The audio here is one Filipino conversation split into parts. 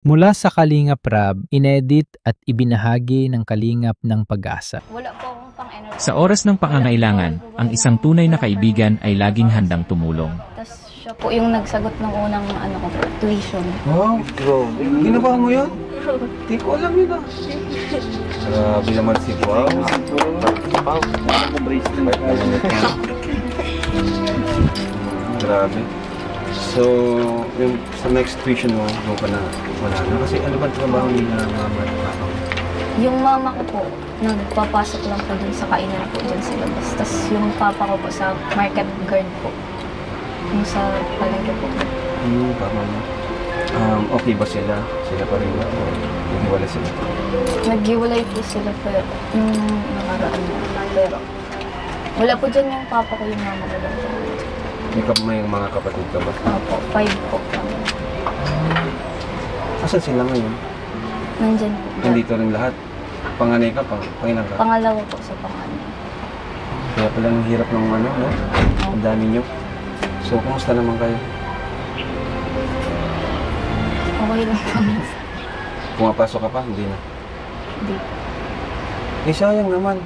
Mula sa Kalingap Rab, inedit at ibinahagi ng Kalingap ng Pag-asa. Wala po akong pang-energy. Sa oras ng pangangailangan, ang isang tunay na kaibigan ay laging handang tumulong. Tapos siya po yung nagsagot ng unang tuition. Wow, grabe. Ginawa mo yun? Hindi ko alam yun ah. Grabe naman si Wow. Grabe. So, yung sa next tuition mo, doon ka na wala na. Kasi ano ba trabaho nila mama at papa? Yung mama ko po, nagpapasok lang po dun sa kainan po dyan sa labas. Tapos yung papa ko po sa market guard po. Yung sa palengke po. Papa mo. Okay ba sila? Sila pa rin ba? O naghiwalay sila? Naghiwalay po sila pero yung nakaraan na. Pero wala po dyan yung papa ko, yung mama ko lang po. May mga kapatid ka ba? Opo, 5 po kami. Asan sila ngayon? Nandyan po. Nandito rin lahat? Panganay ka pa? Pangilan ka? Pangalawa po sa panganay. Kaya pala ang hirap ng ano, no? Ang dami nyo. So, kumusta naman kayo? Okay lang kami. Pumapasok ka pa? Hindi na. Hindi. Eh, sayang naman.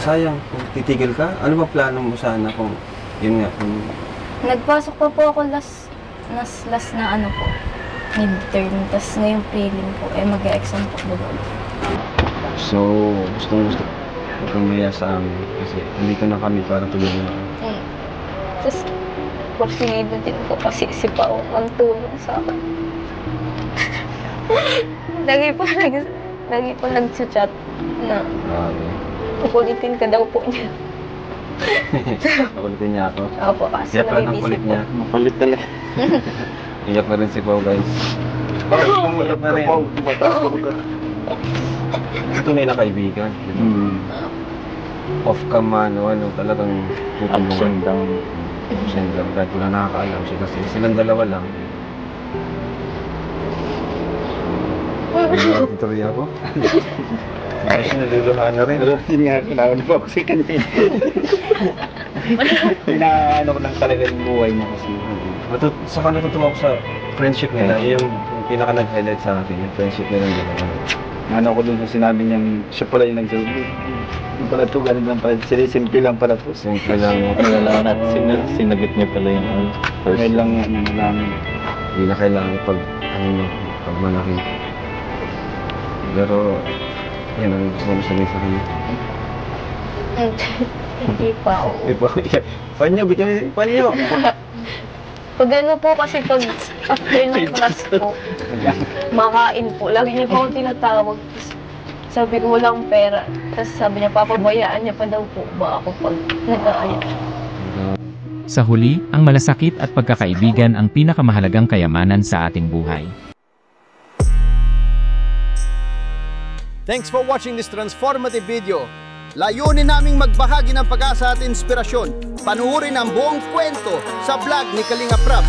Sayang. Kung titigil ka, ano ba plano mo sana kung yun nga? Nagpasok pa po ako last na ano po, midterm. Tapos ngayong prelim po, mag-exam po po. So, gusto huwag kang maya sa amin. Kasi nandito na kami para tulungan ka. Tapos, porsigido din po kasi si Pao ang tulong sa akin. Lagi po nag-chat na kukulitin ka daw po niya. Nakulitin niya ako. Opo, kasi Iyak lang ang kulit niya. Makulit talaga. Iyak na rin si Pao, guys. Iyak na rin. Tunay na kaibigan. Off ka man o ano, talagang tutulungan. Ups and down. Ups and down. Kahit wala nakakaalam siya kasi silang dalawa lang. Tutuloy ako. Kasi naluluhaan na rin. Hindi nga, kinauna pa ako si kanina. Pinaano ko lang talaga yung buhay niya kasi. Saka natutuwa ko sa friendship nila. Yung pinaka nag-highlight sa akin, yung friendship nila dalawa. Ano ko dun sa sinabi niyang siya pala yung nagsabi. Yung pala ito, ganun lang pala. Simple lang pala ito. Simple lang. Kailangan at sinagot niya pala yung first. Ngayon lang yan namin. Hindi na kailangan pag malaki. Pero, yan ang gusto ko sabihin sa kanya. Hindi pa ako. Panyo, panyo! Pag ano po kasi pag after ng class po, makain po. Lagi niya po ako tinatawag. Sabi ko walang pera. Tapos sabi niya, papabayaan niya pa daw po ba ako pag nag-aaya. Sa huli, ang malasakit at pagkakaibigan ang pinakamahalagang kayamanan sa ating buhay. Thanks for watching this transformative video. Layunin naming magbahagi ng pag-asa at inspirasyon. Panuorin ang buong kwento sa vlog ni Kalingap Rab.